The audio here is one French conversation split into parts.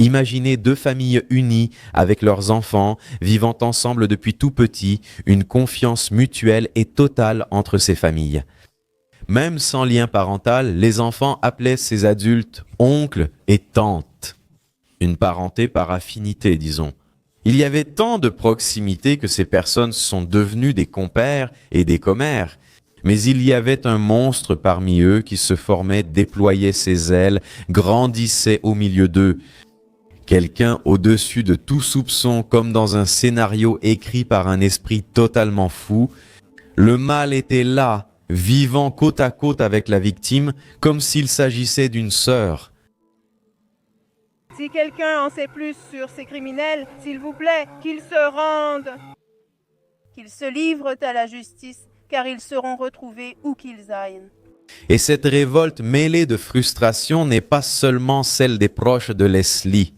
Imaginez deux familles unies avec leurs enfants, vivant ensemble depuis tout petit, une confiance mutuelle et totale entre ces familles. Même sans lien parental, les enfants appelaient ces adultes oncles et tantes. Une parenté par affinité, disons. Il y avait tant de proximité que ces personnes sont devenues des compères et des commères. Mais il y avait un monstre parmi eux qui se formait, déployait ses ailes, grandissait au milieu d'eux. Quelqu'un au-dessus de tout soupçon, comme dans un scénario écrit par un esprit totalement fou. Le mal était là, vivant côte à côte avec la victime, comme s'il s'agissait d'une sœur. Si quelqu'un en sait plus sur ces criminels, s'il vous plaît, qu'ils se rendent, qu'ils se livrent à la justice, car ils seront retrouvés où qu'ils aillent. Et cette révolte mêlée de frustration n'est pas seulement celle des proches de Leslie.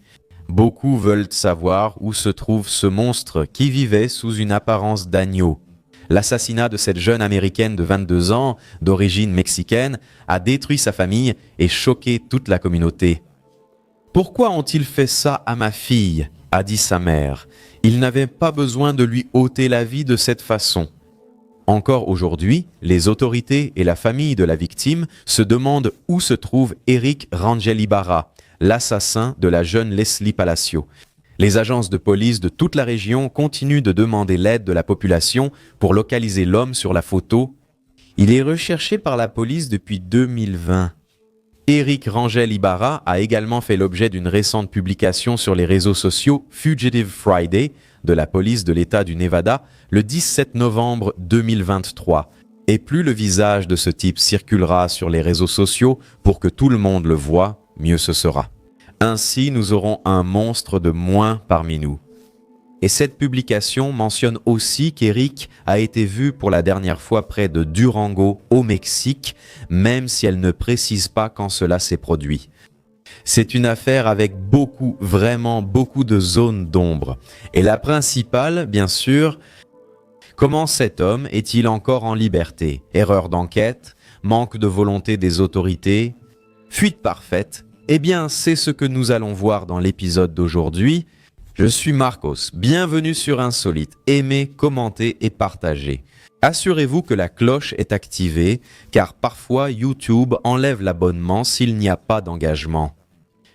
Beaucoup veulent savoir où se trouve ce monstre qui vivait sous une apparence d'agneau. L'assassinat de cette jeune Américaine de 22 ans, d'origine mexicaine, a détruit sa famille et choqué toute la communauté. « Pourquoi ont-ils fait ça à ma fille ?» a dit sa mère. « Ils n'avaient pas besoin de lui ôter la vie de cette façon. » Encore aujourd'hui, les autorités et la famille de la victime se demandent où se trouve Eric Rangel Ibarra, l'assassin de la jeune Leslie Palacio. Les agences de police de toute la région continuent de demander l'aide de la population pour localiser l'homme sur la photo. Il est recherché par la police depuis 2020. Eric Rangel Ibarra a également fait l'objet d'une récente publication sur les réseaux sociaux Fugitive Friday de la police de l'État du Nevada le 17 novembre 2023. Et plus le visage de ce type circulera sur les réseaux sociaux pour que tout le monde le voie, mieux ce sera. Ainsi, nous aurons un monstre de moins parmi nous. Et cette publication mentionne aussi qu'Eric a été vu pour la dernière fois près de Durango, au Mexique, même si elle ne précise pas quand cela s'est produit. C'est une affaire avec vraiment beaucoup de zones d'ombre. Et la principale, bien sûr, comment cet homme est-il encore en liberté? Erreur d'enquête, manque de volonté des autorités, fuite parfaite? Eh bien, c'est ce que nous allons voir dans l'épisode d'aujourd'hui. Je suis Marcos, bienvenue sur Insolite. Aimez, commentez et partagez. Assurez-vous que la cloche est activée, car parfois YouTube enlève l'abonnement s'il n'y a pas d'engagement.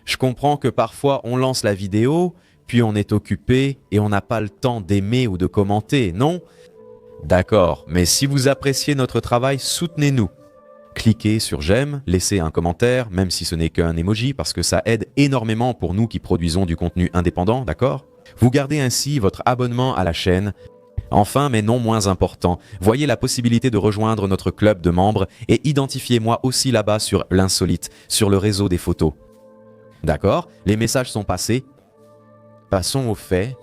Je comprends que parfois on lance la vidéo, puis on est occupé et on n'a pas le temps d'aimer ou de commenter, non? D'accord, mais si vous appréciez notre travail, soutenez-nous. Cliquez sur j'aime, laissez un commentaire, même si ce n'est qu'un emoji, parce que ça aide énormément pour nous qui produisons du contenu indépendant, d'accord? Vous gardez ainsi votre abonnement à la chaîne. Enfin, mais non moins important, voyez la possibilité de rejoindre notre club de membres et identifiez-moi aussi là-bas sur l'insolite, sur le réseau des photos. D'accord? Les messages sont passés. Passons aux faits.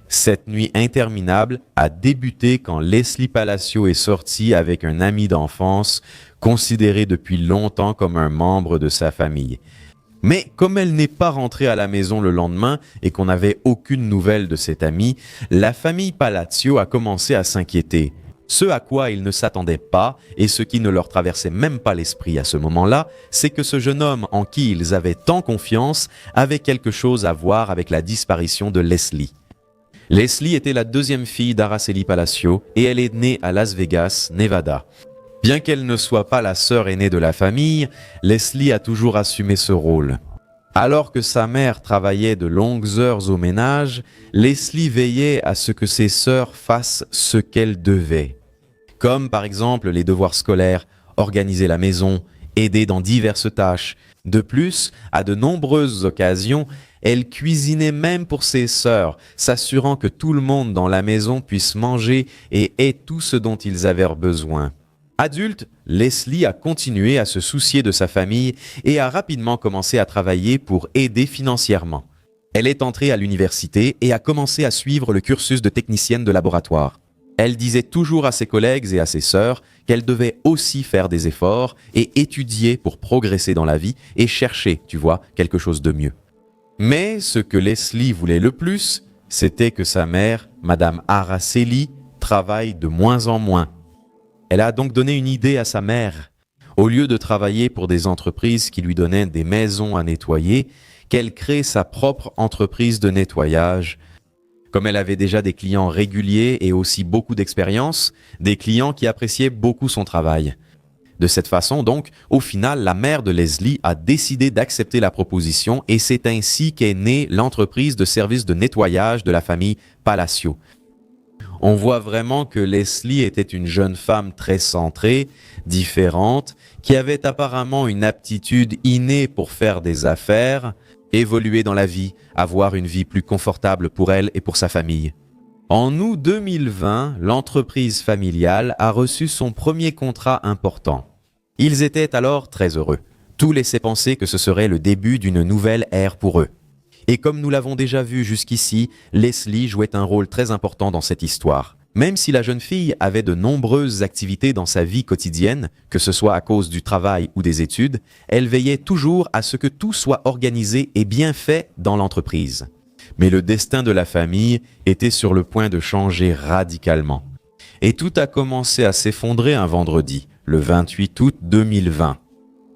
Cette nuit interminable a débuté quand Leslie Palacio est sortie avec un ami d'enfance, considéré depuis longtemps comme un membre de sa famille. Mais comme elle n'est pas rentrée à la maison le lendemain et qu'on n'avait aucune nouvelle de cet ami, la famille Palacio a commencé à s'inquiéter. Ce à quoi ils ne s'attendaient pas et ce qui ne leur traversait même pas l'esprit à ce moment-là, c'est que ce jeune homme en qui ils avaient tant confiance avait quelque chose à voir avec la disparition de Leslie. Leslie était la deuxième fille d'Araceli Palacio et elle est née à Las Vegas, Nevada. Bien qu'elle ne soit pas la sœur aînée de la famille, Leslie a toujours assumé ce rôle. Alors que sa mère travaillait de longues heures au ménage, Leslie veillait à ce que ses sœurs fassent ce qu'elles devaient. Comme par exemple les devoirs scolaires, organiser la maison, aider dans diverses tâches. De plus, à de nombreuses occasions, elle cuisinait même pour ses sœurs, s'assurant que tout le monde dans la maison puisse manger et ait tout ce dont ils avaient besoin. Adulte, Leslie a continué à se soucier de sa famille et a rapidement commencé à travailler pour aider financièrement. Elle est entrée à l'université et a commencé à suivre le cursus de technicienne de laboratoire. Elle disait toujours à ses collègues et à ses sœurs qu'elle devait aussi faire des efforts et étudier pour progresser dans la vie et chercher, tu vois, quelque chose de mieux. Mais ce que Leslie voulait le plus, c'était que sa mère, Madame Araceli, travaille de moins en moins. Elle a donc donné une idée à sa mère. Au lieu de travailler pour des entreprises qui lui donnaient des maisons à nettoyer, qu'elle crée sa propre entreprise de nettoyage. Comme elle avait déjà des clients réguliers et aussi beaucoup d'expérience, des clients qui appréciaient beaucoup son travail. De cette façon, donc, au final, la mère de Leslie a décidé d'accepter la proposition et c'est ainsi qu'est née l'entreprise de services de nettoyage de la famille Palacio. On voit vraiment que Leslie était une jeune femme très centrée, différente, qui avait apparemment une aptitude innée pour faire des affaires, évoluer dans la vie, avoir une vie plus confortable pour elle et pour sa famille. En août 2020, l'entreprise familiale a reçu son premier contrat important. Ils étaient alors très heureux. Tout laissait penser que ce serait le début d'une nouvelle ère pour eux. Et comme nous l'avons déjà vu jusqu'ici, Leslie jouait un rôle très important dans cette histoire. Même si la jeune fille avait de nombreuses activités dans sa vie quotidienne, que ce soit à cause du travail ou des études, elle veillait toujours à ce que tout soit organisé et bien fait dans l'entreprise. Mais le destin de la famille était sur le point de changer radicalement. Et tout a commencé à s'effondrer un vendredi, le 28 août 2020.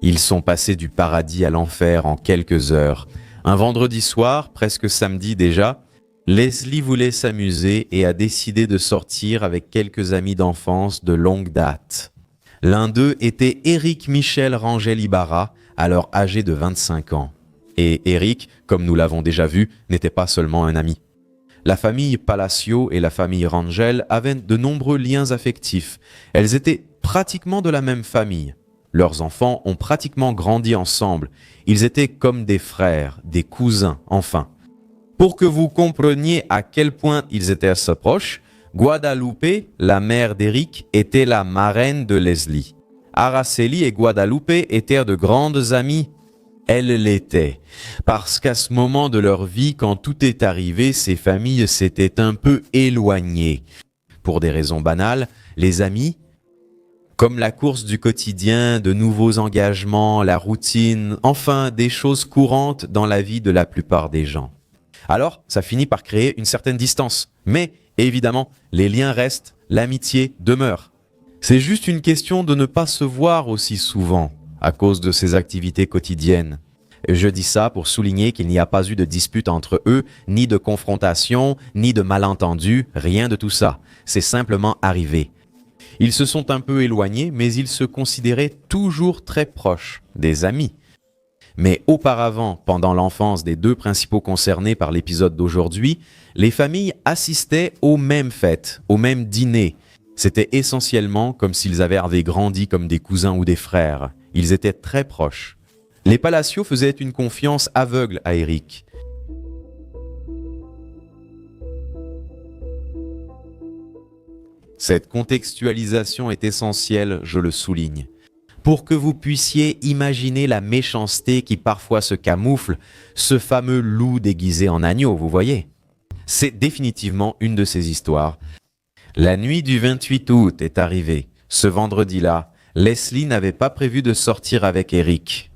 Ils sont passés du paradis à l'enfer en quelques heures. Un vendredi soir, presque samedi déjà, Leslie voulait s'amuser et a décidé de sortir avec quelques amis d'enfance de longue date. L'un d'eux était Éric Michel Rangel Ibarra, alors âgé de 25 ans. Et Éric, comme nous l'avons déjà vu, n'était pas seulement un ami. La famille Palacio et la famille Rangel avaient de nombreux liens affectifs. Elles étaient pratiquement de la même famille. Leurs enfants ont pratiquement grandi ensemble. Ils étaient comme des frères, des cousins, enfin. Pour que vous compreniez à quel point ils étaient assez proches, Guadalupe, la mère d'Éric, était la marraine de Leslie. Araceli et Guadalupe étaient de grandes amies. Elles l'étaient, parce qu'à ce moment de leur vie, quand tout est arrivé, ces familles s'étaient un peu éloignées. Pour des raisons banales, les amis, comme la course du quotidien, de nouveaux engagements, la routine, enfin des choses courantes dans la vie de la plupart des gens. Alors, ça finit par créer une certaine distance. Mais, évidemment, les liens restent, l'amitié demeure. C'est juste une question de ne pas se voir aussi souvent à cause de ces activités quotidiennes. Je dis ça pour souligner qu'il n'y a pas eu de dispute entre eux, ni de confrontation, ni de malentendu, rien de tout ça. C'est simplement arrivé. Ils se sont un peu éloignés, mais ils se considéraient toujours très proches, des amis. Mais auparavant, pendant l'enfance des deux principaux concernés par l'épisode d'aujourd'hui, les familles assistaient aux mêmes fêtes, aux mêmes dîners. C'était essentiellement comme s'ils avaient grandi comme des cousins ou des frères. Ils étaient très proches. Les Palacio faisaient une confiance aveugle à Éric. Cette contextualisation est essentielle, je le souligne, pour que vous puissiez imaginer la méchanceté qui parfois se camoufle, ce fameux loup déguisé en agneau, vous voyez. C'est définitivement une de ces histoires. La nuit du 28 août est arrivée. Ce vendredi-là, Leslie n'avait pas prévu de sortir avec Éric.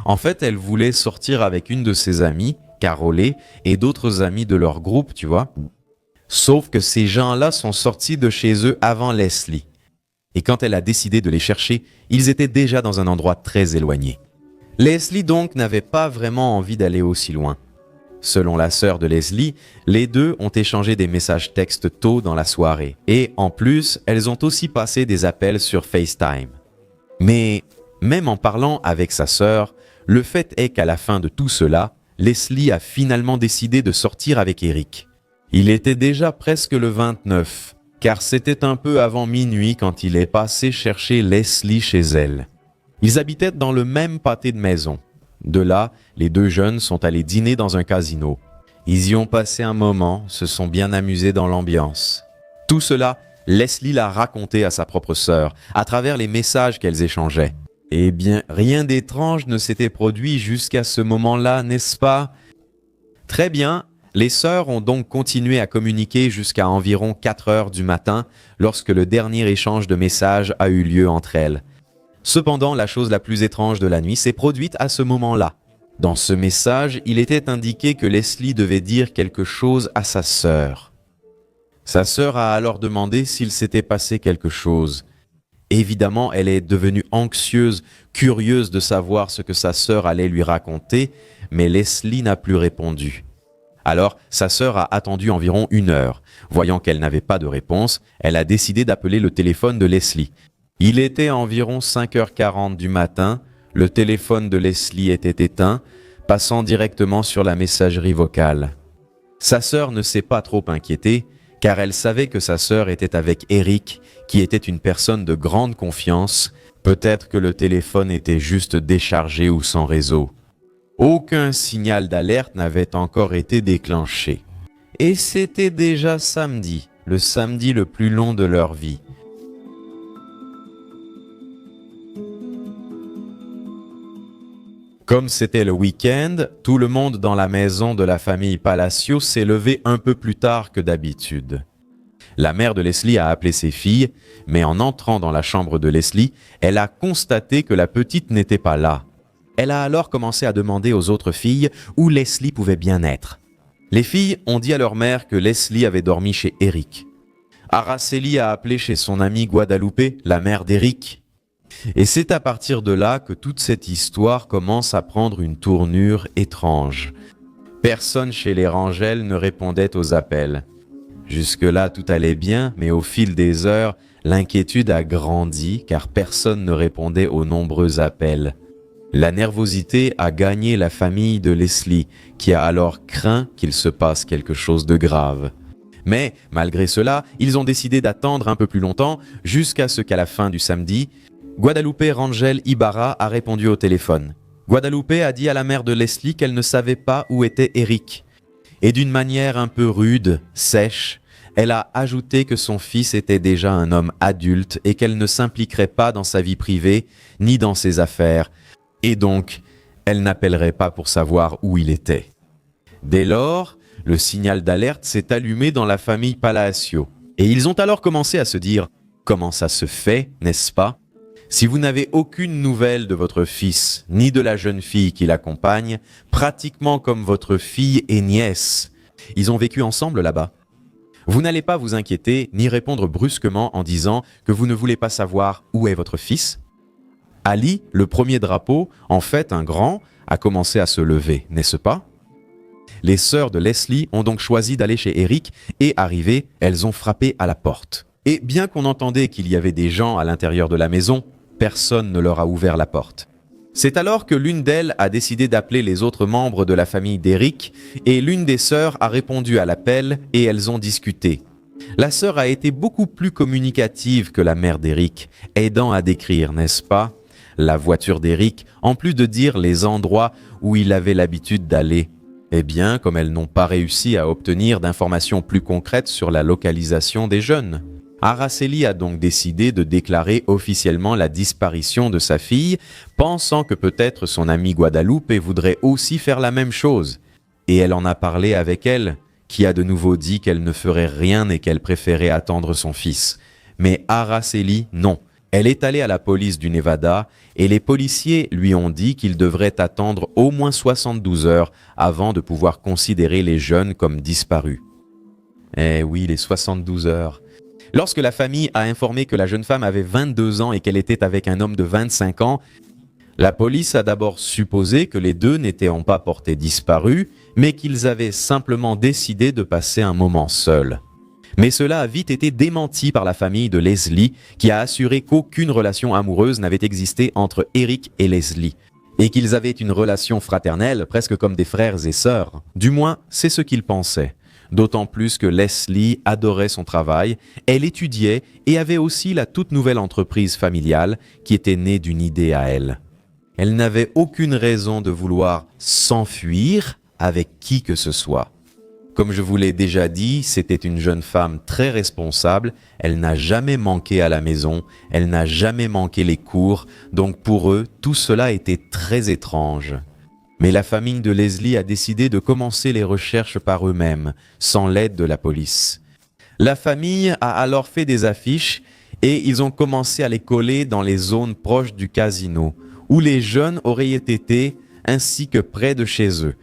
En fait, elle voulait sortir avec une de ses amies, Carolée, et d'autres amis de leur groupe, tu vois. Sauf que ces gens-là sont sortis de chez eux avant Leslie. Et quand elle a décidé de les chercher, ils étaient déjà dans un endroit très éloigné. Leslie donc n'avait pas vraiment envie d'aller aussi loin. Selon la sœur de Leslie, les deux ont échangé des messages textes tôt dans la soirée. Et en plus, elles ont aussi passé des appels sur FaceTime. Mais même en parlant avec sa sœur, le fait est qu'à la fin de tout cela, Leslie a finalement décidé de sortir avec Éric. Il était déjà presque le 29, car c'était un peu avant minuit quand il est passé chercher Leslie chez elle. Ils habitaient dans le même pâté de maison. De là, les deux jeunes sont allés dîner dans un casino. Ils y ont passé un moment, se sont bien amusés dans l'ambiance. Tout cela, Leslie l'a raconté à sa propre sœur, à travers les messages qu'elles échangeaient. Eh bien, rien d'étrange ne s'était produit jusqu'à ce moment-là, n'est-ce pas? Très bien. Les sœurs ont donc continué à communiquer jusqu'à environ 4 heures du matin lorsque le dernier échange de messages a eu lieu entre elles. Cependant, la chose la plus étrange de la nuit s'est produite à ce moment-là. Dans ce message, il était indiqué que Leslie devait dire quelque chose à sa sœur. Sa sœur a alors demandé s'il s'était passé quelque chose. Évidemment, elle est devenue anxieuse, curieuse de savoir ce que sa sœur allait lui raconter, mais Leslie n'a plus répondu. Alors, sa sœur a attendu environ 1 heure. Voyant qu'elle n'avait pas de réponse, elle a décidé d'appeler le téléphone de Leslie. Il était environ 5h40 du matin, le téléphone de Leslie était éteint, passant directement sur la messagerie vocale. Sa sœur ne s'est pas trop inquiétée, car elle savait que sa sœur était avec Eric, qui était une personne de grande confiance. Peut-être que le téléphone était juste déchargé ou sans réseau. Aucun signal d'alerte n'avait encore été déclenché. Et c'était déjà samedi, le samedi le plus long de leur vie. Comme c'était le week-end, tout le monde dans la maison de la famille Palacio s'est levé un peu plus tard que d'habitude. La mère de Leslie a appelé ses filles, mais en entrant dans la chambre de Leslie, elle a constaté que la petite n'était pas là. Elle a alors commencé à demander aux autres filles où Leslie pouvait bien être. Les filles ont dit à leur mère que Leslie avait dormi chez Eric. Araceli a appelé chez son amie Guadalupe, la mère d'Eric. Et c'est à partir de là que toute cette histoire commence à prendre une tournure étrange. Personne chez les Rangel ne répondait aux appels. Jusque-là, tout allait bien, mais au fil des heures, l'inquiétude a grandi car personne ne répondait aux nombreux appels. La nervosité a gagné la famille de Leslie, qui a alors craint qu'il se passe quelque chose de grave. Mais, malgré cela, ils ont décidé d'attendre un peu plus longtemps, jusqu'à ce qu'à la fin du samedi, Guadalupe Rangel Ibarra a répondu au téléphone. Guadalupe a dit à la mère de Leslie qu'elle ne savait pas où était Eric. Et d'une manière un peu rude, sèche, elle a ajouté que son fils était déjà un homme adulte et qu'elle ne s'impliquerait pas dans sa vie privée ni dans ses affaires, et donc elle n'appellerait pas pour savoir où il était. Dès lors, le signal d'alerte s'est allumé dans la famille Palacio, et ils ont alors commencé à se dire « Comment ça se fait, n'est-ce pas ? Si vous n'avez aucune nouvelle de votre fils, ni de la jeune fille qui l'accompagne, pratiquement comme votre fille et nièce, ils ont vécu ensemble là-bas. Vous n'allez pas vous inquiéter ni répondre brusquement en disant que vous ne voulez pas savoir où est votre fils. Ali, le premier drapeau, en fait un grand, a commencé à se lever, n'est-ce pas? Les sœurs de Leslie ont donc choisi d'aller chez Eric et arrivées, elles ont frappé à la porte. Et bien qu'on entendait qu'il y avait des gens à l'intérieur de la maison, personne ne leur a ouvert la porte. C'est alors que l'une d'elles a décidé d'appeler les autres membres de la famille d'Eric et l'une des sœurs a répondu à l'appel et elles ont discuté. La sœur a été beaucoup plus communicative que la mère d'Eric, aidant à décrire, n'est-ce pas, la voiture d'Eric, en plus de dire les endroits où il avait l'habitude d'aller. Eh bien, comme elles n'ont pas réussi à obtenir d'informations plus concrètes sur la localisation des jeunes. Araceli a donc décidé de déclarer officiellement la disparition de sa fille, pensant que peut-être son amie Guadalupe voudrait aussi faire la même chose. Et elle en a parlé avec elle, qui a de nouveau dit qu'elle ne ferait rien et qu'elle préférait attendre son fils. Mais Araceli, non. Elle est allée à la police du Nevada et les policiers lui ont dit qu'il devrait attendre au moins 72 heures avant de pouvoir considérer les jeunes comme disparus. Eh oui, les 72 heures. Lorsque la famille a informé que la jeune femme avait 22 ans et qu'elle était avec un homme de 25 ans, la police a d'abord supposé que les deux n'étaient pas portés disparus, mais qu'ils avaient simplement décidé de passer un moment seuls. Mais cela a vite été démenti par la famille de Leslie, qui a assuré qu'aucune relation amoureuse n'avait existé entre Eric et Leslie, et qu'ils avaient une relation fraternelle, presque comme des frères et sœurs. Du moins, c'est ce qu'ils pensaient. D'autant plus que Leslie adorait son travail, elle étudiait et avait aussi la toute nouvelle entreprise familiale qui était née d'une idée à elle. Elle n'avait aucune raison de vouloir s'enfuir avec qui que ce soit. Comme je vous l'ai déjà dit, c'était une jeune femme très responsable, elle n'a jamais manqué à la maison, elle n'a jamais manqué les cours, donc pour eux, tout cela était très étrange. Mais la famille de Leslie a décidé de commencer les recherches par eux-mêmes, sans l'aide de la police. La famille a alors fait des affiches et ils ont commencé à les coller dans les zones proches du casino, où les jeunes auraient été ainsi que près de chez eux.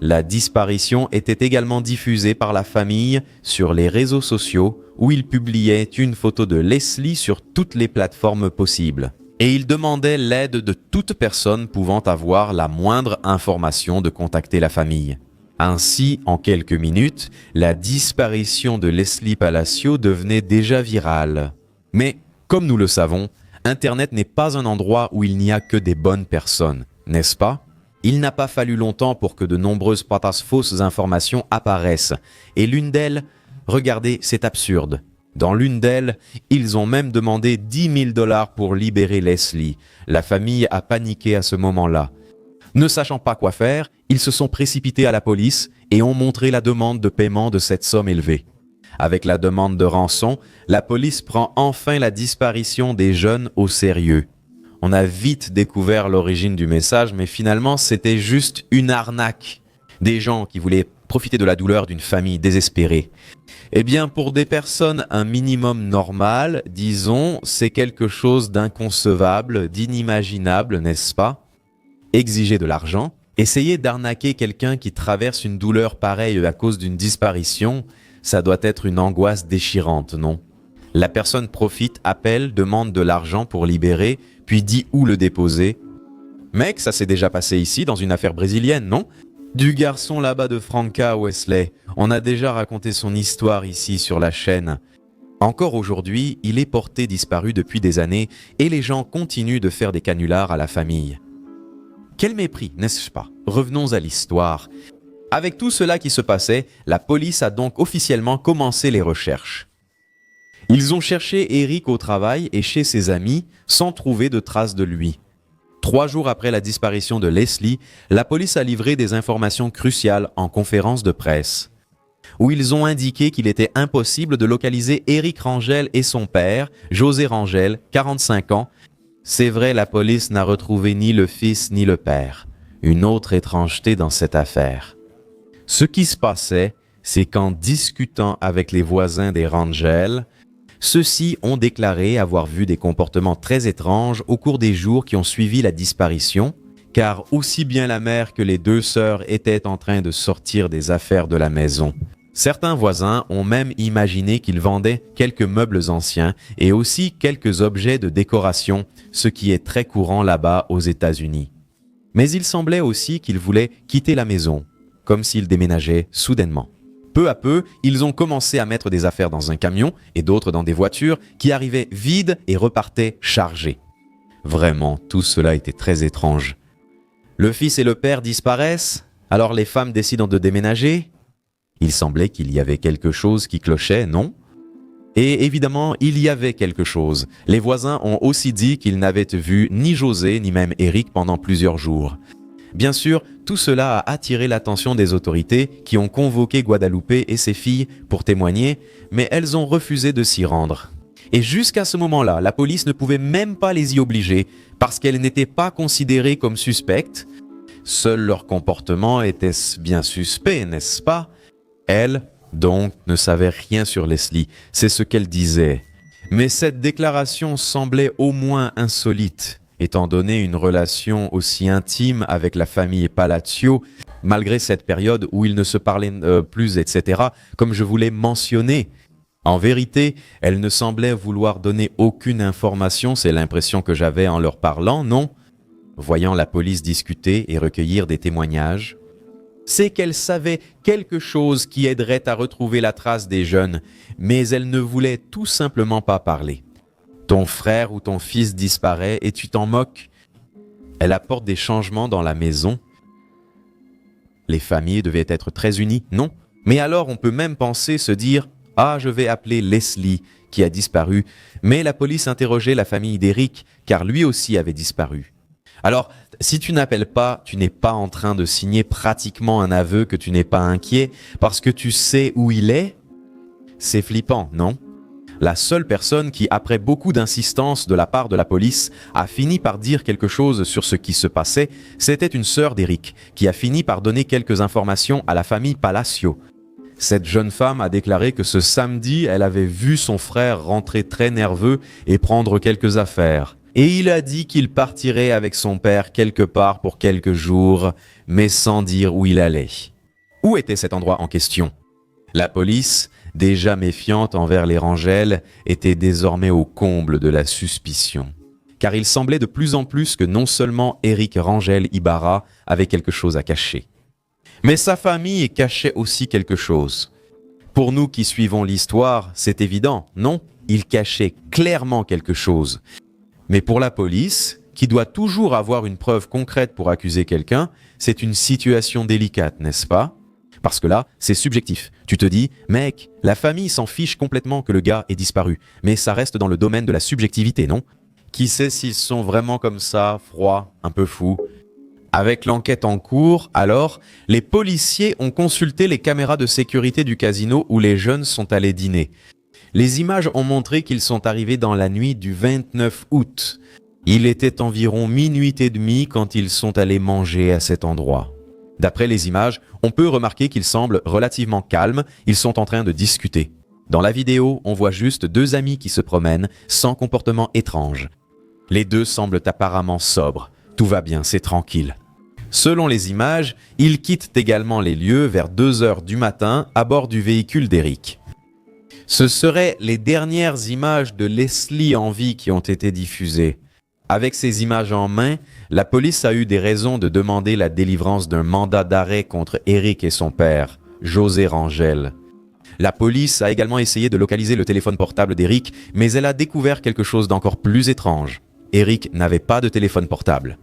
La disparition était également diffusée par la famille sur les réseaux sociaux où ils publiaient une photo de Leslie sur toutes les plateformes possibles. Et ils demandaient l'aide de toute personne pouvant avoir la moindre information de contacter la famille. Ainsi, en quelques minutes, la disparition de Leslie Palacio devenait déjà virale. Mais, comme nous le savons, Internet n'est pas un endroit où il n'y a que des bonnes personnes, n'est-ce pas? Il n'a pas fallu longtemps pour que de nombreuses fausses informations apparaissent. Et l'une d'elles, regardez, c'est absurde. Dans l'une d'elles, ils ont même demandé 10 000 $ pour libérer Leslie. La famille a paniqué à ce moment-là. Ne sachant pas quoi faire, ils se sont précipités à la police et ont montré la demande de paiement de cette somme élevée. Avec la demande de rançon, la police prend enfin la disparition des jeunes au sérieux. On a vite découvert l'origine du message, mais finalement, c'était juste une arnaque. Des gens qui voulaient profiter de la douleur d'une famille désespérée. Eh bien, pour des personnes un minimum normal, disons, c'est quelque chose d'inconcevable, d'inimaginable, n'est-ce pas? Exiger de l'argent, essayer d'arnaquer quelqu'un qui traverse une douleur pareille à cause d'une disparition, ça doit être une angoisse déchirante, non? La personne profite, appelle, demande de l'argent pour libérer, puis dit où le déposer. Mec, ça s'est déjà passé ici dans une affaire brésilienne, non? Du garçon là-bas de Franca Wesley, on a déjà raconté son histoire ici sur la chaîne. Encore aujourd'hui, il est porté disparu depuis des années et les gens continuent de faire des canulars à la famille. Quel mépris, n'est-ce pas? Revenons à l'histoire. Avec tout cela qui se passait, la police a donc officiellement commencé les recherches. Ils ont cherché Eric au travail et chez ses amis sans trouver de traces de lui. 3 jours après la disparition de Leslie, la police a livré des informations cruciales en conférence de presse, où ils ont indiqué qu'il était impossible de localiser Eric Rangel et son père, José Rangel, 45 ans. C'est vrai, la police n'a retrouvé ni le fils ni le père. Une autre étrangeté dans cette affaire. Ce qui se passait, c'est qu'en discutant avec les voisins des Rangel, ceux-ci ont déclaré avoir vu des comportements très étranges au cours des jours qui ont suivi la disparition, car aussi bien la mère que les 2 sœurs étaient en train de sortir des affaires de la maison. Certains voisins ont même imaginé qu'ils vendaient quelques meubles anciens et aussi quelques objets de décoration, ce qui est très courant là-bas aux États-Unis. Mais il semblait aussi qu'ils voulaient quitter la maison, comme s'ils déménageaient soudainement. Peu à peu, ils ont commencé à mettre des affaires dans un camion et d'autres dans des voitures qui arrivaient vides et repartaient chargées. Vraiment, tout cela était très étrange. Le fils et le père disparaissent, alors les femmes décident de déménager. Il semblait qu'il y avait quelque chose qui clochait, non? Et évidemment, il y avait quelque chose. Les voisins ont aussi dit qu'ils n'avaient vu ni José ni même Eric pendant plusieurs jours. Bien sûr, tout cela a attiré l'attention des autorités qui ont convoqué Guadalupe et ses filles pour témoigner, mais elles ont refusé de s'y rendre. Et jusqu'à ce moment-là, la police ne pouvait même pas les y obliger parce qu'elles n'étaient pas considérées comme suspectes. Seul leur comportement était bien suspect, n'est-ce pas? Elles, donc, ne savaient rien sur Leslie, c'est ce qu'elles disaient. Mais cette déclaration semblait au moins insolite. Étant donné une relation aussi intime avec la famille Palacio, malgré cette période où ils ne se parlaient plus, etc., comme je vous l'ai mentionné. En vérité, elle ne semblait vouloir donner aucune information, c'est l'impression que j'avais en leur parlant, non? Voyant la police discuter et recueillir des témoignages, c'est qu'elle savait quelque chose qui aiderait à retrouver la trace des jeunes, mais elle ne voulait tout simplement pas parler. Ton frère ou ton fils disparaît et tu t'en moques. Elle apporte des changements dans la maison. Les familles devaient être très unies, non? Mais alors on peut même penser, se dire « Ah, je vais appeler Leslie qui a disparu ». Mais la police interrogeait la famille d'Eric car lui aussi avait disparu. Alors, si tu n'appelles pas, tu n'es pas en train de signer pratiquement un aveu que tu n'es pas inquiet parce que tu sais où il est? C'est flippant, non? La seule personne qui, après beaucoup d'insistance de la part de la police, a fini par dire quelque chose sur ce qui se passait, c'était une sœur d'Eric, qui a fini par donner quelques informations à la famille Palacio. Cette jeune femme a déclaré que ce samedi, elle avait vu son frère rentrer très nerveux et prendre quelques affaires. Et il a dit qu'il partirait avec son père quelque part pour quelques jours, mais sans dire où il allait. Où était cet endroit en question? La police, déjà méfiante envers les Rangel, était désormais au comble de la suspicion. Car il semblait de plus en plus que non seulement Éric Rangel Ibarra avait quelque chose à cacher, mais sa famille cachait aussi quelque chose. Pour nous qui suivons l'histoire, c'est évident, non? Il cachait clairement quelque chose. Mais pour la police, qui doit toujours avoir une preuve concrète pour accuser quelqu'un, c'est une situation délicate, n'est-ce pas? Parce que là, c'est subjectif. Tu te dis, mec, la famille s'en fiche complètement que le gars ait disparu. Mais ça reste dans le domaine de la subjectivité, non? Qui sait s'ils sont vraiment comme ça, froids, un peu fous? Avec l'enquête en cours, alors, les policiers ont consulté les caméras de sécurité du casino où les jeunes sont allés dîner. Les images ont montré qu'ils sont arrivés dans la nuit du 29 août. Il était environ minuit et demi quand ils sont allés manger à cet endroit. D'après les images, on peut remarquer qu'ils semblent relativement calmes, ils sont en train de discuter. Dans la vidéo, on voit juste deux amis qui se promènent, sans comportement étrange. Les deux semblent apparemment sobres. Tout va bien, c'est tranquille. Selon les images, ils quittent également les lieux vers 2 heures du matin à bord du véhicule d'Éric. Ce seraient les dernières images de Leslie en vie qui ont été diffusées. Avec ces images en main, la police a eu des raisons de demander la délivrance d'un mandat d'arrêt contre Éric et son père, José Rangel. La police a également essayé de localiser le téléphone portable d'Éric, mais elle a découvert quelque chose d'encore plus étrange. Éric n'avait pas de téléphone portable.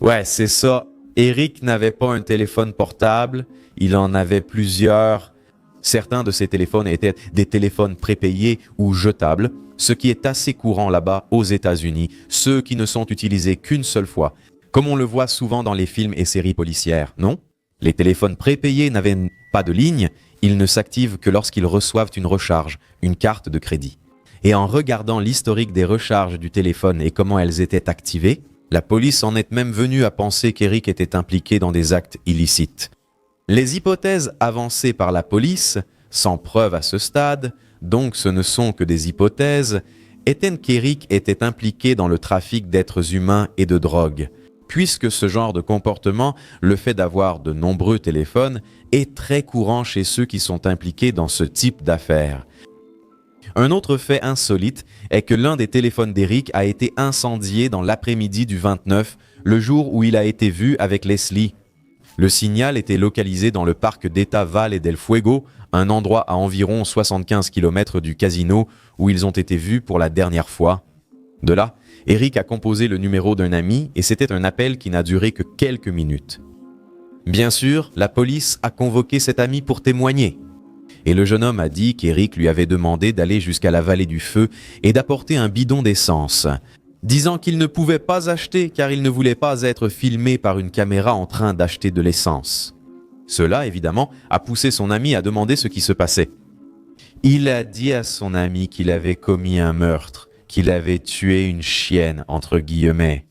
Ouais, c'est ça. Éric n'avait pas un téléphone portable, il en avait plusieurs. Certains de ces téléphones étaient des téléphones prépayés ou jetables, ce qui est assez courant là-bas aux États-Unis, ceux qui ne sont utilisés qu'une seule fois, comme on le voit souvent dans les films et séries policières, non? Les téléphones prépayés n'avaient pas de ligne, ils ne s'activent que lorsqu'ils reçoivent une recharge, une carte de crédit. Et en regardant l'historique des recharges du téléphone et comment elles étaient activées, la police en est même venue à penser qu'Éric était impliqué dans des actes illicites. Les hypothèses avancées par la police, sans preuve à ce stade, donc ce ne sont que des hypothèses, étaient qu'Éric était impliqué dans le trafic d'êtres humains et de drogue, puisque ce genre de comportement, le fait d'avoir de nombreux téléphones, est très courant chez ceux qui sont impliqués dans ce type d'affaires. Un autre fait insolite est que l'un des téléphones d'Éric a été incendié dans l'après-midi du 29, le jour où il a été vu avec Leslie. Le signal était localisé dans le parc d'État Valle del Fuego, un endroit à environ 75 km du casino où ils ont été vus pour la dernière fois. De là, Éric a composé le numéro d'un ami et c'était un appel qui n'a duré que quelques minutes. Bien sûr, la police a convoqué cet ami pour témoigner. Et le jeune homme a dit qu'Éric lui avait demandé d'aller jusqu'à la vallée du feu et d'apporter un bidon d'essence, disant qu'il ne pouvait pas acheter car il ne voulait pas être filmé par une caméra en train d'acheter de l'essence. Cela, évidemment, a poussé son ami à demander ce qui se passait. Il a dit à son ami qu'il avait commis un meurtre, qu'il avait tué une chienne, entre guillemets.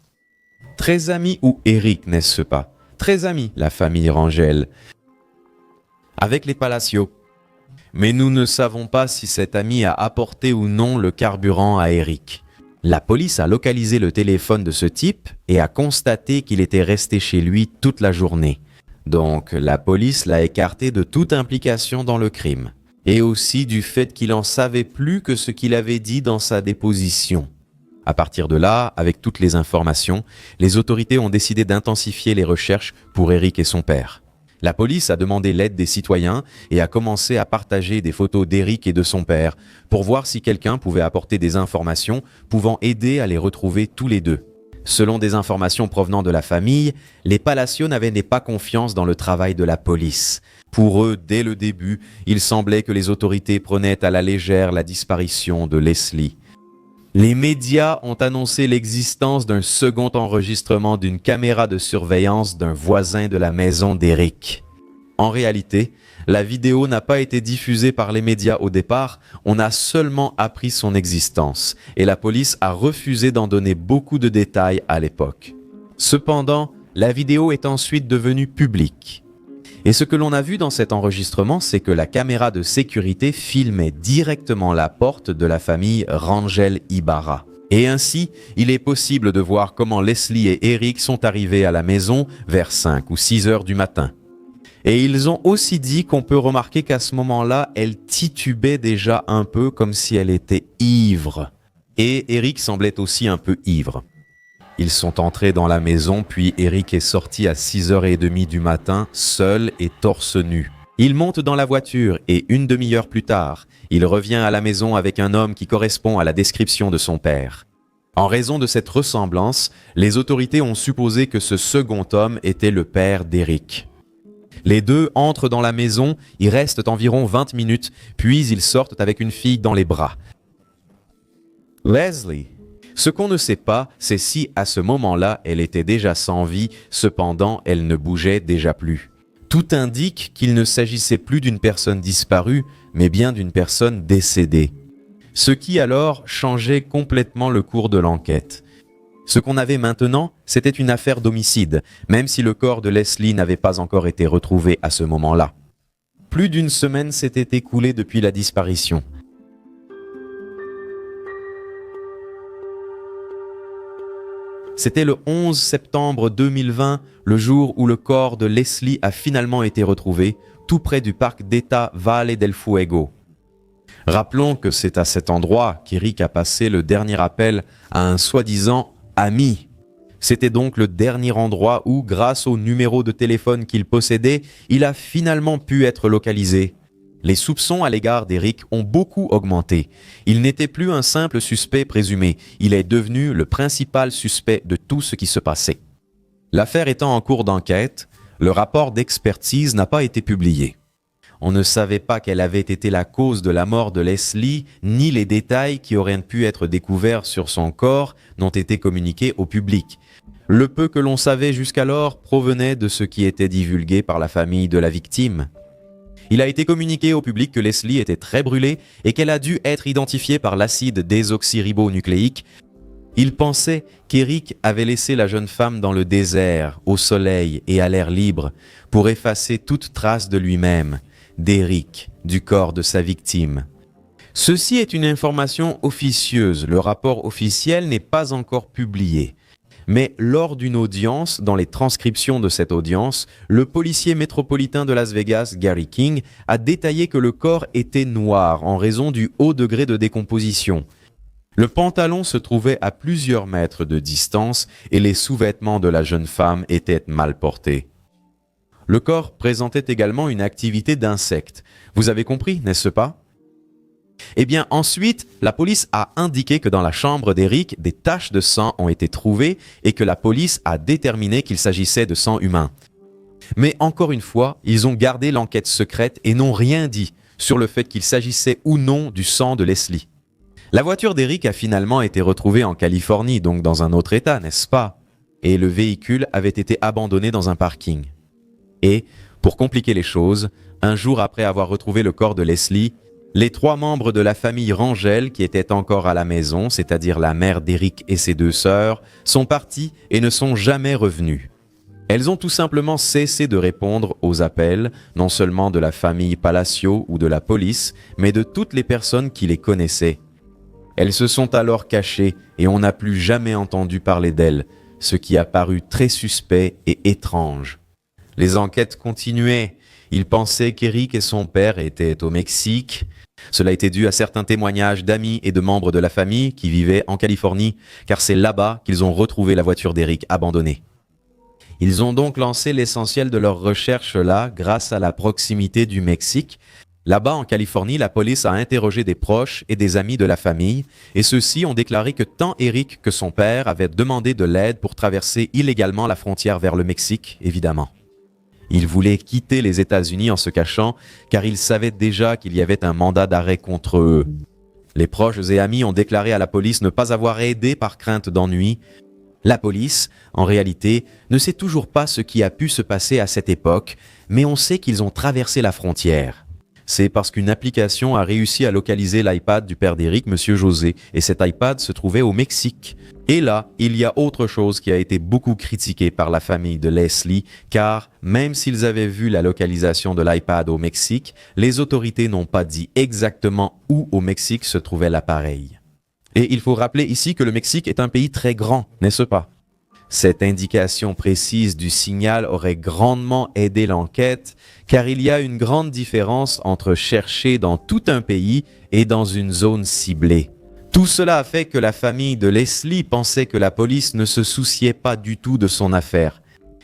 Très ami ou Éric, n'est-ce pas? Très ami, la famille Rangel, avec les Palacio. Mais nous ne savons pas si cet ami a apporté ou non le carburant à Éric. La police a localisé le téléphone de ce type et a constaté qu'il était resté chez lui toute la journée. Donc, la police l'a écarté de toute implication dans le crime. Et aussi du fait qu'il en savait plus que ce qu'il avait dit dans sa déposition. À partir de là, avec toutes les informations, les autorités ont décidé d'intensifier les recherches pour Éric et son père. La police a demandé l'aide des citoyens et a commencé à partager des photos d'Éric et de son père pour voir si quelqu'un pouvait apporter des informations pouvant aider à les retrouver tous les deux. Selon des informations provenant de la famille, les Palacio n'avaient pas confiance dans le travail de la police. Pour eux, dès le début, il semblait que les autorités prenaient à la légère la disparition de Leslie. Les médias ont annoncé l'existence d'un second enregistrement d'une caméra de surveillance d'un voisin de la maison d'Éric. En réalité, la vidéo n'a pas été diffusée par les médias au départ, on a seulement appris son existence et la police a refusé d'en donner beaucoup de détails à l'époque. Cependant, la vidéo est ensuite devenue publique. Et ce que l'on a vu dans cet enregistrement, c'est que la caméra de sécurité filmait directement la porte de la famille Rangel Ibarra. Et ainsi, il est possible de voir comment Leslie et Eric sont arrivés à la maison vers 5 ou 6 heures du matin. Et ils ont aussi dit qu'on peut remarquer qu'à ce moment-là, elle titubait déjà un peu comme si elle était ivre. Et Eric semblait aussi un peu ivre. Ils sont entrés dans la maison, puis Eric est sorti à 6h30 du matin, seul et torse nu. Il monte dans la voiture et une demi-heure plus tard, il revient à la maison avec un homme qui correspond à la description de son père. En raison de cette ressemblance, les autorités ont supposé que ce second homme était le père d'Eric. Les deux entrent dans la maison, y restent environ 20 minutes, puis ils sortent avec une fille dans les bras. Leslie. Ce qu'on ne sait pas, c'est si à ce moment-là, elle était déjà sans vie, cependant elle ne bougeait déjà plus. Tout indique qu'il ne s'agissait plus d'une personne disparue, mais bien d'une personne décédée. Ce qui alors changeait complètement le cours de l'enquête. Ce qu'on avait maintenant, c'était une affaire d'homicide, même si le corps de Leslie n'avait pas encore été retrouvé à ce moment-là. Plus d'une semaine s'était écoulée depuis la disparition. C'était le 11 septembre 2020, le jour où le corps de Leslie a finalement été retrouvé, tout près du parc d'État Valle del Fuego. Rappelons que c'est à cet endroit qu'Eric a passé le dernier appel à un soi-disant ami. C'était donc le dernier endroit où, grâce au numéro de téléphone qu'il possédait, il a finalement pu être localisé. Les soupçons à l'égard d'Eric ont beaucoup augmenté. Il n'était plus un simple suspect présumé, il est devenu le principal suspect de tout ce qui se passait. L'affaire étant en cours d'enquête, le rapport d'expertise n'a pas été publié. On ne savait pas quelle avait été la cause de la mort de Leslie, ni les détails qui auraient pu être découverts sur son corps n'ont été communiqués au public. Le peu que l'on savait jusqu'alors provenait de ce qui était divulgué par la famille de la victime. Il a été communiqué au public que Leslie était très brûlée et qu'elle a dû être identifiée par l'acide désoxyribonucléique. Il pensait qu'Eric avait laissé la jeune femme dans le désert, au soleil et à l'air libre, pour effacer toute trace de lui-même, d'Eric, du corps de sa victime. Ceci est une information officieuse, le rapport officiel n'est pas encore publié. Mais lors d'une audience, dans les transcriptions de cette audience, le policier métropolitain de Las Vegas, Gary King, a détaillé que le corps était noir en raison du haut degré de décomposition. Le pantalon se trouvait à plusieurs mètres de distance et les sous-vêtements de la jeune femme étaient mal portés. Le corps présentait également une activité d'insecte. Vous avez compris, n'est-ce pas? Eh bien, ensuite, la police a indiqué que dans la chambre d'Eric, des taches de sang ont été trouvées et que la police a déterminé qu'il s'agissait de sang humain. Mais encore une fois, ils ont gardé l'enquête secrète et n'ont rien dit sur le fait qu'il s'agissait ou non du sang de Leslie. La voiture d'Eric a finalement été retrouvée en Californie, donc dans un autre état, n'est-ce pas? Et le véhicule avait été abandonné dans un parking. Et, pour compliquer les choses, un jour après avoir retrouvé le corps de Leslie, les 3 membres de la famille Rangel qui étaient encore à la maison, c'est-à-dire la mère d'Eric et ses 2 sœurs, sont partis et ne sont jamais revenus. Elles ont tout simplement cessé de répondre aux appels, non seulement de la famille Palacio ou de la police, mais de toutes les personnes qui les connaissaient. Elles se sont alors cachées et on n'a plus jamais entendu parler d'elles, ce qui a paru très suspect et étrange. Les enquêtes continuaient. Ils pensaient qu'Eric et son père étaient au Mexique. Cela était dû à certains témoignages d'amis et de membres de la famille qui vivaient en Californie, car c'est là-bas qu'ils ont retrouvé la voiture d'Eric abandonnée. Ils ont donc lancé l'essentiel de leurs recherches là, grâce à la proximité du Mexique. Là-bas, en Californie, la police a interrogé des proches et des amis de la famille, et ceux-ci ont déclaré que tant Eric que son père avaient demandé de l'aide pour traverser illégalement la frontière vers le Mexique, évidemment. Ils voulaient quitter les États-Unis en se cachant, car ils savaient déjà qu'il y avait un mandat d'arrêt contre eux. Les proches et amis ont déclaré à la police ne pas avoir aidé par crainte d'ennui. La police, en réalité, ne sait toujours pas ce qui a pu se passer à cette époque, mais on sait qu'ils ont traversé la frontière. C'est parce qu'une application a réussi à localiser l'iPad du père d'Eric, M. José, et cet iPad se trouvait au Mexique. Et là, il y a autre chose qui a été beaucoup critiquée par la famille de Leslie, car même s'ils avaient vu la localisation de l'iPad au Mexique, les autorités n'ont pas dit exactement où au Mexique se trouvait l'appareil. Et il faut rappeler ici que le Mexique est un pays très grand, n'est-ce pas? Cette indication précise du signal aurait grandement aidé l'enquête, car il y a une grande différence entre chercher dans tout un pays et dans une zone ciblée. Tout cela a fait que la famille de Leslie pensait que la police ne se souciait pas du tout de son affaire.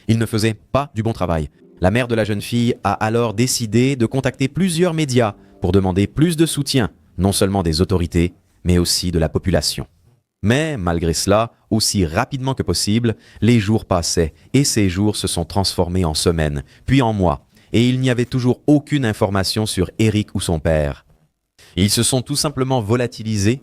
Il ne faisait pas du bon travail. La mère de la jeune fille a alors décidé de contacter plusieurs médias pour demander plus de soutien, non seulement des autorités, mais aussi de la population. Mais, malgré cela, aussi rapidement que possible, les jours passaient et ces jours se sont transformés en semaines, puis en mois, et il n'y avait toujours aucune information sur Eric ou son père. Ils se sont tout simplement volatilisés.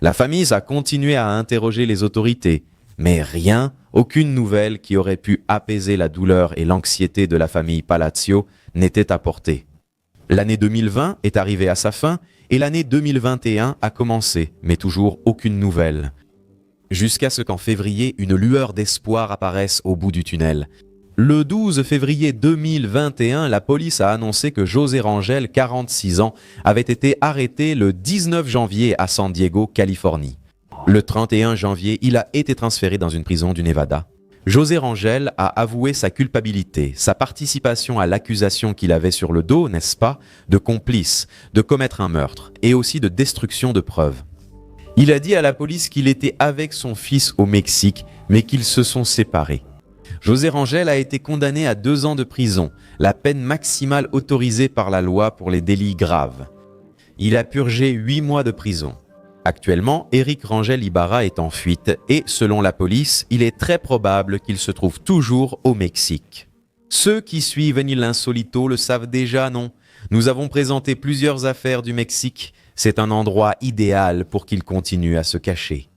La famille a continué à interroger les autorités, mais rien, aucune nouvelle qui aurait pu apaiser la douleur et l'anxiété de la famille Palacio n'était apportée. L'année 2020 est arrivée à sa fin et l'année 2021 a commencé, mais toujours aucune nouvelle. Jusqu'à ce qu'en février, une lueur d'espoir apparaisse au bout du tunnel. Le 12 février 2021, la police a annoncé que José Rangel, 46 ans, avait été arrêté le 19 janvier à San Diego, Californie. Le 31 janvier, il a été transféré dans une prison du Nevada. José Rangel a avoué sa culpabilité, sa participation à l'accusation qu'il avait sur le dos, n'est-ce pas, de complice, de commettre un meurtre et aussi de destruction de preuves. Il a dit à la police qu'il était avec son fils au Mexique, mais qu'ils se sont séparés. José Rangel a été condamné à 2 ans de prison, la peine maximale autorisée par la loi pour les délits graves. Il a purgé 8 mois de prison. Actuellement, Eric Rangel Ibarra est en fuite et, selon la police, il est très probable qu'il se trouve toujours au Mexique. Ceux qui suivent Nil Insolito le savent déjà, non? Nous avons présenté plusieurs affaires du Mexique. C'est un endroit idéal pour qu'il continue à se cacher.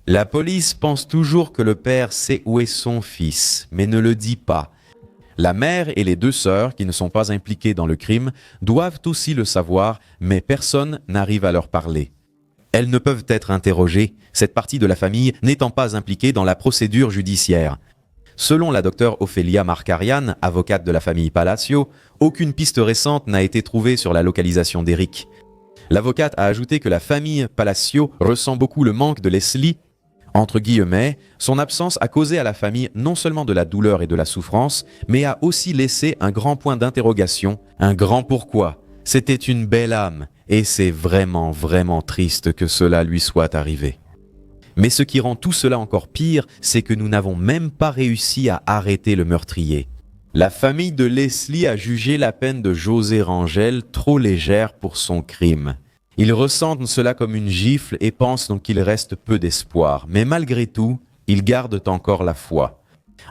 La police pense toujours que le père sait où est son fils, mais ne le dit pas. La mère et les 2 sœurs, qui ne sont pas impliquées dans le crime, doivent aussi le savoir, mais personne n'arrive à leur parler. Elles ne peuvent être interrogées, cette partie de la famille n'étant pas impliquée dans la procédure judiciaire. Selon la docteure Ophélia Marcarian, avocate de la famille Palacio, aucune piste récente n'a été trouvée sur la localisation d'Eric. L'avocate a ajouté que la famille Palacio ressent beaucoup le manque de Leslie. Entre guillemets, son absence a causé à la famille non seulement de la douleur et de la souffrance, mais a aussi laissé un grand point d'interrogation, un grand pourquoi. C'était une belle âme, et c'est vraiment, vraiment triste que cela lui soit arrivé. Mais ce qui rend tout cela encore pire, c'est que nous n'avons même pas réussi à arrêter le meurtrier. La famille de Leslie a jugé la peine de José Rangel trop légère pour son crime. Ils ressentent cela comme une gifle et pensent donc qu'il reste peu d'espoir. Mais malgré tout, ils gardent encore la foi.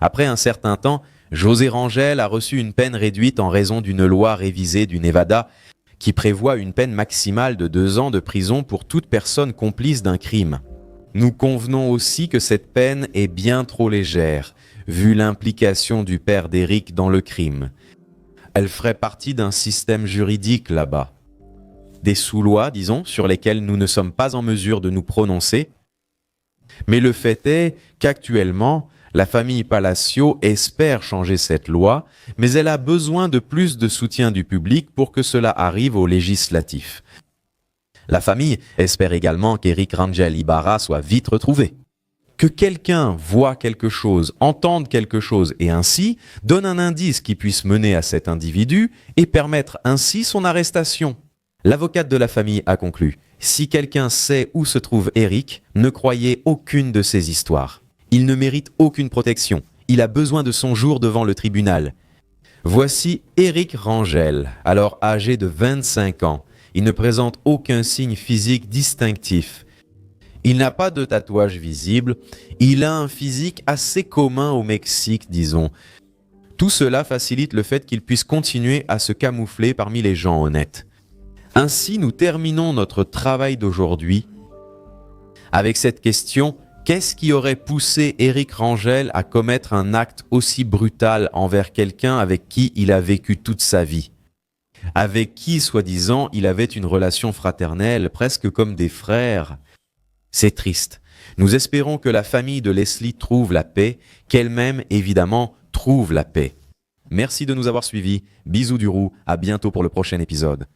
Après un certain temps, José Rangel a reçu une peine réduite en raison d'une loi révisée du Nevada qui prévoit une peine maximale de 2 ans de prison pour toute personne complice d'un crime. Nous convenons aussi que cette peine est bien trop légère, vu l'implication du père d'Eric dans le crime. Elle ferait partie d'un système juridique là-bas. Des sous-lois, disons, sur lesquelles nous ne sommes pas en mesure de nous prononcer. Mais le fait est qu'actuellement, la famille Palacio espère changer cette loi, mais elle a besoin de plus de soutien du public pour que cela arrive au législatif. La famille espère également qu'Eric Rangel Ibarra soit vite retrouvé. Que quelqu'un voit quelque chose, entende quelque chose et ainsi donne un indice qui puisse mener à cet individu et permettre ainsi son arrestation. L'avocate de la famille a conclu « Si quelqu'un sait où se trouve Eric, ne croyez aucune de ces histoires. Il ne mérite aucune protection. Il a besoin de son jour devant le tribunal. » Voici Eric Rangel, alors âgé de 25 ans. Il ne présente aucun signe physique distinctif. Il n'a pas de tatouage visible. Il a un physique assez commun au Mexique, disons. Tout cela facilite le fait qu'il puisse continuer à se camoufler parmi les gens honnêtes. Ainsi, nous terminons notre travail d'aujourd'hui avec cette question: qu'est-ce qui aurait poussé Eric Rangel à commettre un acte aussi brutal envers quelqu'un avec qui il a vécu toute sa vie, avec qui, soi-disant, il avait une relation fraternelle, presque comme des frères? C'est triste. Nous espérons que la famille de Leslie trouve la paix, qu'elle-même, évidemment, trouve la paix. Merci de nous avoir suivis. Bisous du roux. À bientôt pour le prochain épisode.